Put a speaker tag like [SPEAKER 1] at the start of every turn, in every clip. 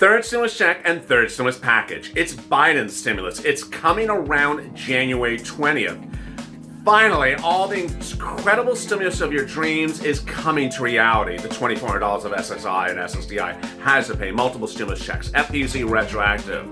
[SPEAKER 1] Third stimulus check and third stimulus package. It's Biden's stimulus. It's coming around January 20th. Finally, all the incredible stimulus of your dreams is coming to reality. The $2,400 of SSI and SSDI has to pay, multiple stimulus checks, FPUC retroactive.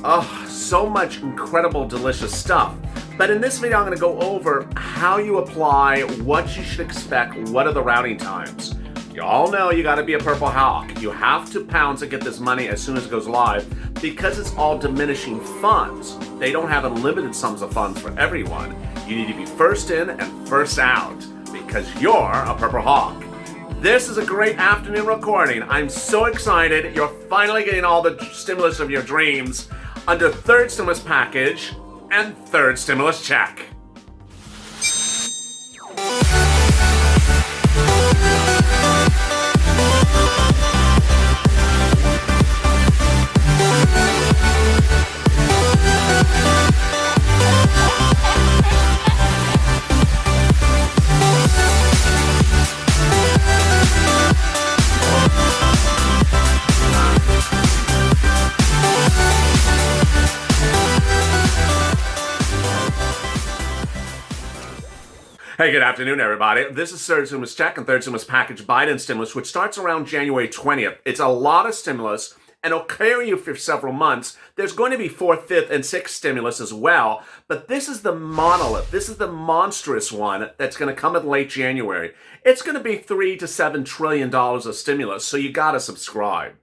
[SPEAKER 1] Oh, so much incredible, delicious stuff. But in this video, I'm going to go over how you apply, what you should expect, what are the routing times. You all know you got to be a purple hawk. You have to pounce and get this money as soon as it goes live because it's all diminishing funds. They don't have unlimited sums of funds for everyone. You need to be first in and first out because you're a purple hawk. This is a great afternoon recording. I'm so excited. You're finally getting all the stimulus of your dreams under third stimulus package and third stimulus check. Hey, good afternoon, everybody. This is third stimulus check and third stimulus package Biden stimulus, which starts around January 20th. It's a lot of stimulus, and it'll carry you for several months. There's going to be fourth, fifth, and sixth stimulus as well, but this is the monolith. This is the monstrous one that's going to come in late January. It's going to be $3 to $7 trillion of stimulus, so you got to subscribe.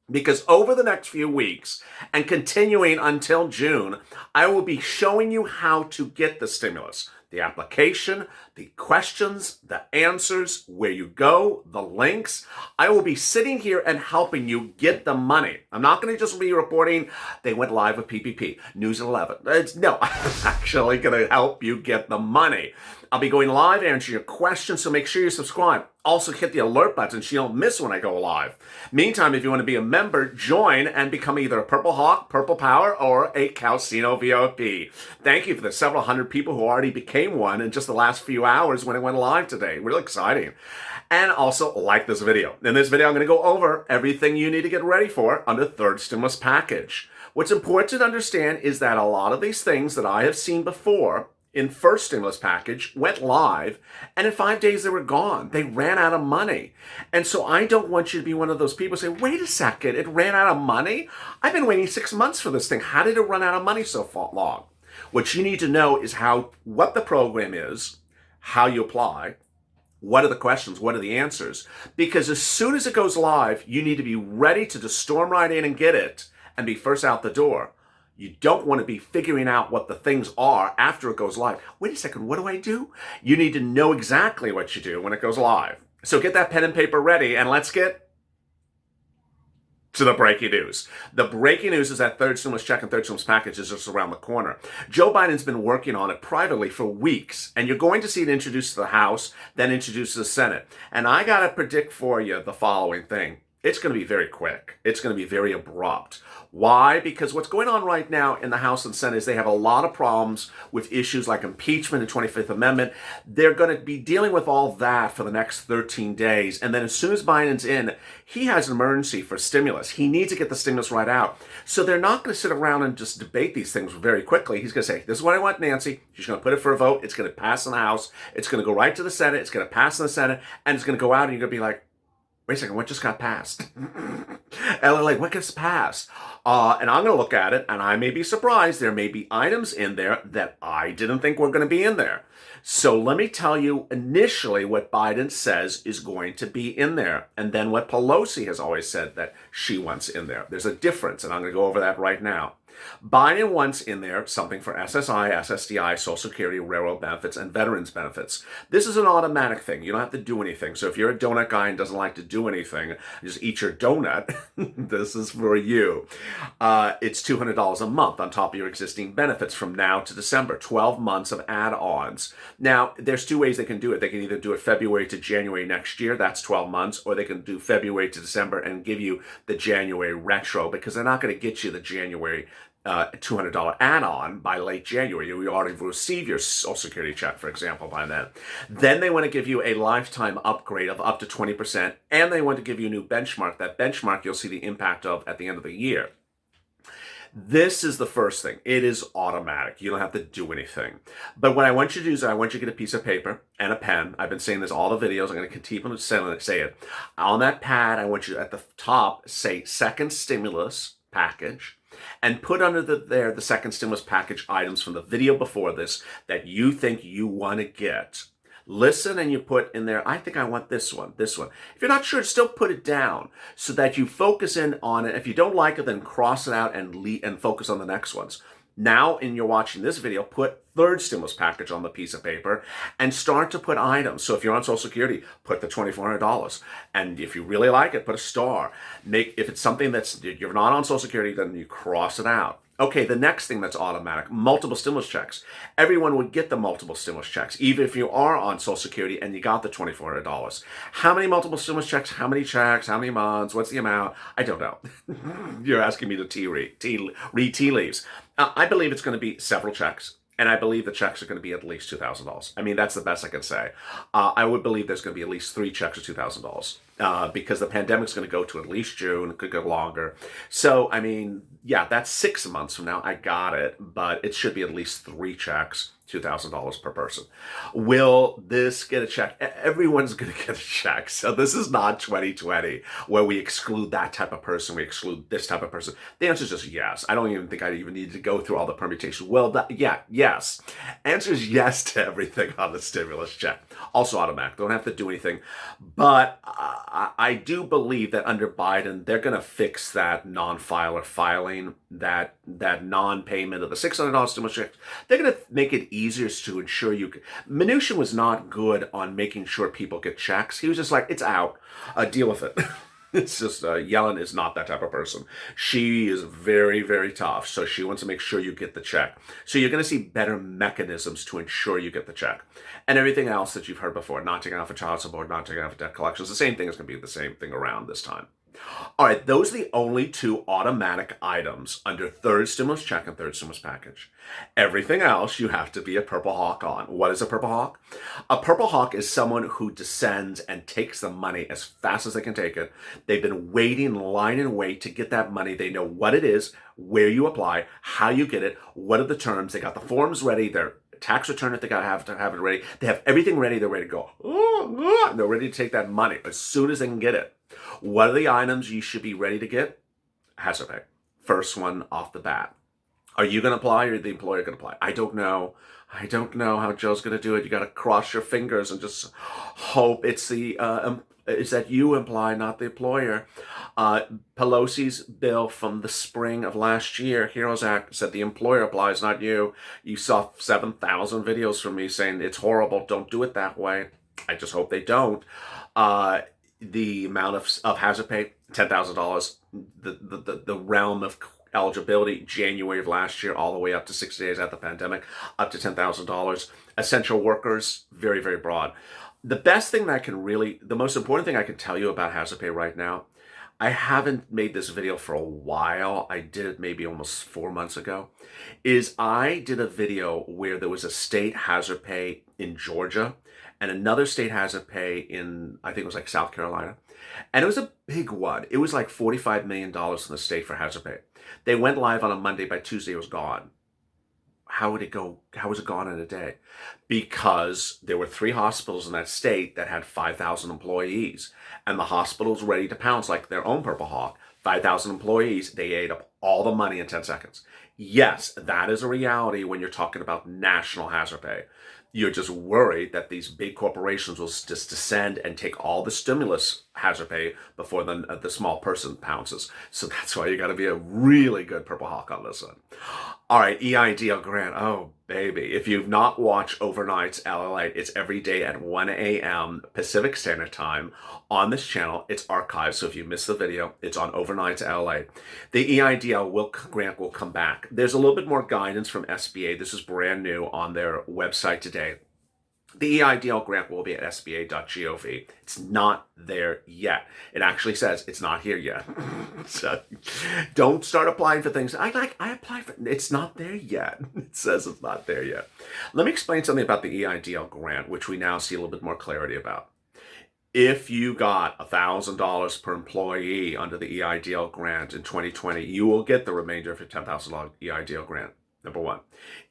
[SPEAKER 1] Because over the next few weeks and continuing until June, I will be showing you how to get the stimulus. The application, the questions, the answers, where you go, the links. I will be sitting here and helping you get the money. I'm not going to just be reporting they went live with PPP, News 11. No, I'm actually going to help you get the money. I'll be going live, answering your questions, so make sure you subscribe. Also, hit the alert button so you don't miss when I go live. Meantime, if you want to be a member, join and become either a Purple Hawk, Purple Power, or a Calcino VIP. Thank you for the several hundred people who already became one in just the last few hours when it went live today. Really exciting. And also, like this video. In this video, I'm going to go over everything you need to get ready for under third stimulus package. What's important to understand is that a lot of these things that I have seen before in first stimulus package went live, and in 5 days they were gone. They ran out of money. And so I don't want you to be one of those people who say, wait a second, it ran out of money? I've been waiting 6 months for this thing. How did it run out of money so long? What you need to know is what the program is, how you apply, what are the questions, what are the answers? Because as soon as it goes live, you need to be ready to just storm right in and get it and be first out the door. You don't want to be figuring out what the things are after it goes live. Wait a second, what do I do? You need to know exactly what you do when it goes live. So get that pen and paper ready, and let's get to the breaking news. The breaking news is that third stimulus check and third stimulus package is just around the corner. Joe Biden's been working on it privately for weeks, and you're going to see it introduced to the House, then introduced to the Senate. And I got to predict for you the following thing. It's going to be very quick. It's going to be very abrupt. Why? Because what's going on right now in the House and Senate is they have a lot of problems with issues like impeachment and 25th Amendment. They're going to be dealing with all that for the next 13 days. And then as soon as Biden's in, he has an emergency for stimulus. He needs to get the stimulus right out. So they're not going to sit around and just debate these things very quickly. He's going to say, this is what I want, Nancy. She's going to put it for a vote. It's going to pass in the House. It's going to go right to the Senate. It's going to pass in the Senate. And it's going to go out and you're going to be like, wait a second, what just got passed? And they're like, what gets passed? And I'm going to look at it, and I may be surprised. There may be items in there that I didn't think were going to be in there. So let me tell you initially what Biden says is going to be in there, and then what Pelosi has always said that she wants in there. There's a difference, and I'm going to go over that right now. Biden wants in there something for SSI, SSDI, Social Security, railroad benefits, and veterans benefits. This is an automatic thing. You don't have to do anything. So if you're a donut guy and doesn't like to do anything, just eat your donut, this is for you. It's $200 a month on top of your existing benefits from now to December, 12 months of add-ons. Now, there's two ways they can do it. They can either do it February to January next year, that's 12 months, or they can do February to December and give you the January retro because they're not going to get you the January $200 add-on by late January. You already receive your Social Security check, for example, by then. Then they want to give you a lifetime upgrade of up to 20%, and they want to give you a new benchmark. That benchmark you'll see the impact of at the end of the year. This is the first thing. It is automatic. You don't have to do anything. But what I want you to do is I want you to get a piece of paper and a pen. I've been saying this all the videos. I'm going to continue to say it. On that pad, I want you at the top say second stimulus package, and put under there the second stimulus package items from the video before this that you think you want to get. Listen, and you put in there, I think I want this one, this one. If you're not sure, still put it down so that you focus in on it. If you don't like it, then cross it out and focus on the next ones. Now, in you're watching this video, put third stimulus package on the piece of paper and start to put items. So if you're on Social Security, put the $2,400. And if you really like it, put a star. If it's something that's, you're not on Social Security, then you cross it out. Okay, the next thing that's automatic, multiple stimulus checks. Everyone would get the multiple stimulus checks, even if you are on Social Security and you got the $2,400. How many multiple stimulus checks? How many checks? How many months? What's the amount? I don't know. You're asking me to read tea leaves. I believe it's going to be several checks. And I believe the checks are going to be at least $2,000. I mean, that's the best I can say. I would believe there's going to be at least 3 checks of $2,000 because the pandemic's going to go to at least June. It could go longer. So, I mean, yeah, that's 6 months from now. I got it. But it should be at least 3 checks, $2,000 per person. Will this get a check? Everyone's going to get a check. So this is not 2020 where we exclude that type of person. We exclude this type of person. The answer is just yes. I don't even think I even need to go through all the permutations. Well, yes. Answer is yes to everything on the stimulus check. Also automatic. Don't have to do anything. But I do believe that under Biden, they're going to fix that non-filer filing, that non-payment of the $600 stimulus check. They're going to make it easier to ensure you. Mnuchin was not good on making sure people get checks. He was just like, it's out. Deal with it. It's just, Yellen is not that type of person. She is very, very tough. So she wants to make sure you get the check. So you're going to see better mechanisms to ensure you get the check. And everything else that you've heard before, not taking off a child support, not taking off a debt collections, the same thing is going to be the same thing around this time. All right, those are the only 2 automatic items under third stimulus check and third stimulus package. Everything else you have to be a Purple Hawk on. What is a Purple Hawk? A Purple Hawk is someone who descends and takes the money as fast as they can take it. They've been waiting, line and wait to get that money. They know what it is, where you apply, how you get it, what are the terms. They got the forms ready. Their tax return if they have to have it ready. They have everything ready. They're ready to go. They're ready to take that money as soon as they can get it. What are the items you should be ready to get? Hazard pay. First one off the bat. Are you going to apply or the employer going to apply? I don't know. I don't know how Joe's going to do it. You got to cross your fingers and just hope it's that you apply, not the employer. Pelosi's bill from the spring of last year, HEROES Act, said the employer applies, not you. You saw 7,000 videos from me saying it's horrible. Don't do it that way. I just hope they don't. The amount of hazard pay, $10,000. The realm of eligibility, January of last year, all the way up to 60 days after the pandemic, up to $10,000. Essential workers, very, very broad. The best thing that the most important thing I can tell you about hazard pay right now, I haven't made this video for a while. I did it maybe almost 4 months ago, is I did a video where there was a state hazard pay in Georgia and another state hazard pay in, I think it was like South Carolina. And it was a big one. It was like $45 million in the state for hazard pay. They went live on a Monday. By Tuesday, it was gone. How would it go? How was it gone in a day? Because there were 3 hospitals in that state that had 5,000 employees. And the hospitals ready to pounce like their own Purple Hawk. 5,000 employees, they ate up all the money in 10 seconds. Yes, that is a reality when you're talking about national hazard pay. You're just worried that these big corporations will just descend and take all the stimulus hazard pay before the small person pounces. So that's why you got to be a really good Purple Hawk on this one. All right, EIDL grant. Oh, baby. If you've not watched Overnight's LALATE, it's every day at 1 a.m. Pacific Standard Time on this channel. It's archived, so if you missed the video, it's on Overnight's LALATE. The EIDL grant will come back. There's a little bit more guidance from SBA. This is brand new on their website today. The EIDL grant will be at sba.gov. It's not there yet. It actually says it's not here yet. So don't start applying for things. I applied for, it's not there yet. It says it's not there yet. Let me explain something about the EIDL grant, which we now see a little bit more clarity about. If you got $1,000 per employee under the EIDL grant in 2020, you will get the remainder of your $10,000 EIDL grant. Number one,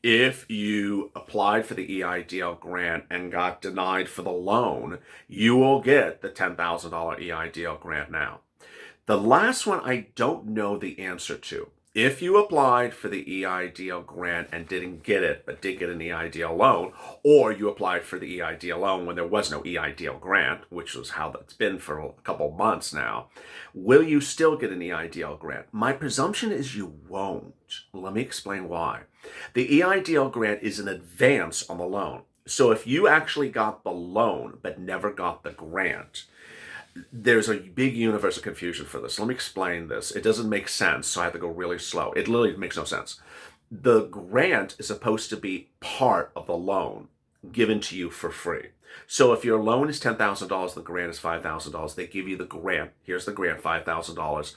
[SPEAKER 1] if you applied for the EIDL grant and got denied for the loan, you will get the $10,000 EIDL grant now. The last one, I don't know the answer to. If you applied for the EIDL grant and didn't get it, but did get an EIDL loan, or you applied for the EIDL loan when there was no EIDL grant, which was how that's been for a couple months now, will you still get an EIDL grant? My presumption is you won't. Let me explain why. The EIDL grant is an advance on the loan. So if you actually got the loan but never got the grant, there's a big universe of confusion for this. Let me explain this. It doesn't make sense, so I have to go really slow. It literally makes no sense. The grant is supposed to be part of the loan given to you for free. So if your loan is $10,000, the grant is $5,000. They give you the grant. Here's the grant, $5,000,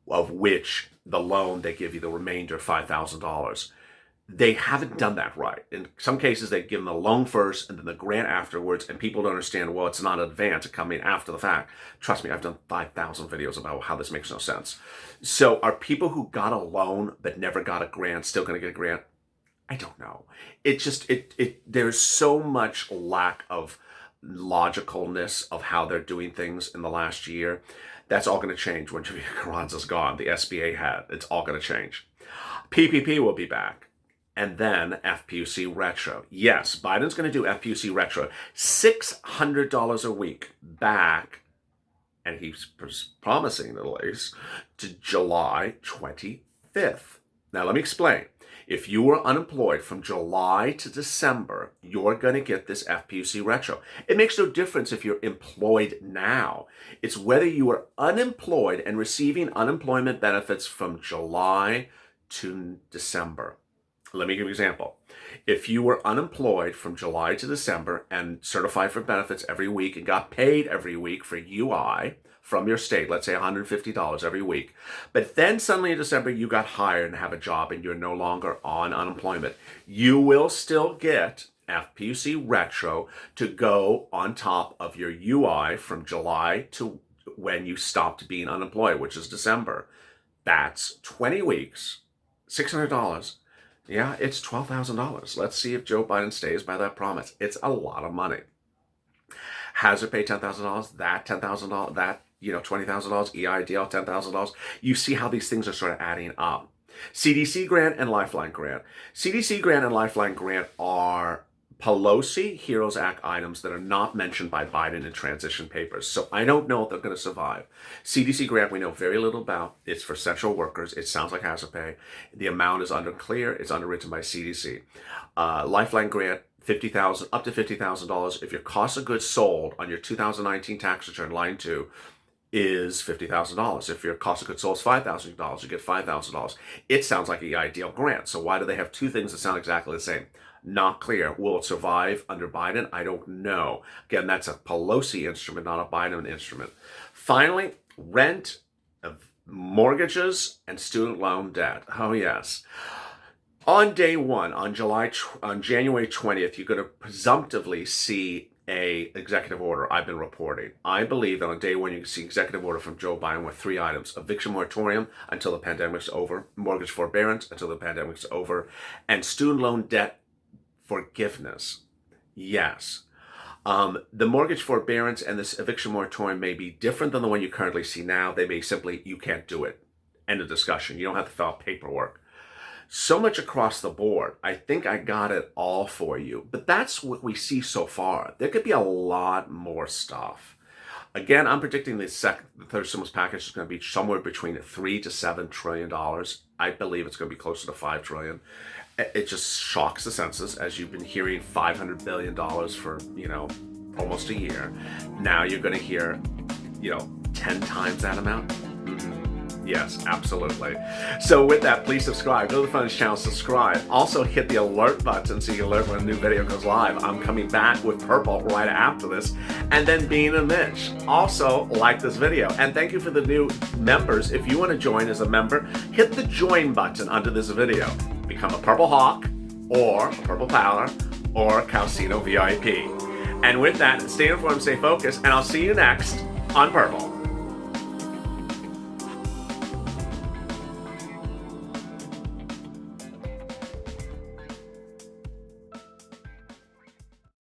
[SPEAKER 1] of which the loan, they give you the remainder, $5,000. They haven't done that right. In some cases, they give them the loan first and then the grant afterwards, and people don't understand, well, it's not an advance, it's coming after the fact. Trust me, I've done 5,000 videos about how this makes no sense. So are people who got a loan but never got a grant still going to get a grant? I don't know. There's so much lack of logicalness of how they're doing things in the last year. That's all going to change when Javier Carranza's gone. The SBA had. It's all going to change. PPP will be back. And then FPUC retro. Yes, Biden's going to do FPUC retro. $600 a week back, and he's promising at least, to July 25th. Now, let me explain. If you were unemployed from July to December, you're going to get this FPUC retro. It makes no difference if you're employed now. It's whether you are unemployed and receiving unemployment benefits from July to December. Let me give you an example. If you were unemployed from July to December and certified for benefits every week and got paid every week for UI from your state, let's say $150 every week, but then suddenly in December you got hired and have a job and you're no longer on unemployment, you will still get FPUC retro to go on top of your UI from July to when you stopped being unemployed, which is December. That's 20 weeks, $600. Yeah, it's $12,000. Let's see if Joe Biden stays by that promise. It's a lot of money. Hazard pay $10,000, that $10,000, that, $20,000, EIDL $10,000. You see how these things are sort of adding up. CDC grant and Lifeline grant. CDC grant and Lifeline grant are Pelosi HEROES Act items that are not mentioned by Biden in transition papers. So I don't know if they're going to survive. CDC grant we know very little about. It's for essential workers. It sounds like hazard pay. The amount is unclear. It's underwritten by CDC. Lifeline grant, $50,000 up to $50,000 if your cost of goods sold on your 2019 tax return, line 2, is $50,000. If your cost of goods sold is $5,000, you get $5,000. It sounds like an EIDL grant. So why do they have two things that sound exactly the same? Not clear. Will it survive under Biden? I don't know. Again, that's a Pelosi instrument, not a Biden instrument. Finally, rent, mortgages, and student loan debt. Oh, yes. On day one, on January 20th, you're going to presumptively see a executive order I've been reporting. I believe that on day one, you can see executive order from Joe Biden with 3 items: eviction moratorium until the pandemic's over, mortgage forbearance until the pandemic's over, and student loan debt forgiveness. Yes. The mortgage forbearance and this eviction moratorium may be different than the one you currently see now. They may simply, you can't do it. End of discussion. You don't have to fill out paperwork. So much across the board. I think I got it all for you. But that's what we see so far. There could be a lot more stuff. Again, I'm predicting the third stimulus package is going to be somewhere between $3 to $7 trillion. I believe it's going to be closer to $5 trillion. It just shocks the senses, as you've been hearing $500 billion for, almost a year. Now you're going to hear, 10 times that amount. Yes, absolutely. So with that, please subscribe. Go to the Funnies channel, subscribe. Also hit the alert button so you get alert when a new video goes live. I'm coming back with purple right after this. And then Bean and Mitch. Also, like this video. And thank you for the new members. If you want to join as a member, hit the join button under this video. Become a Purple Hawk, or a Purple Pallor, or a Calcino VIP. And with that, stay informed, stay focused, and I'll see you next on Purple.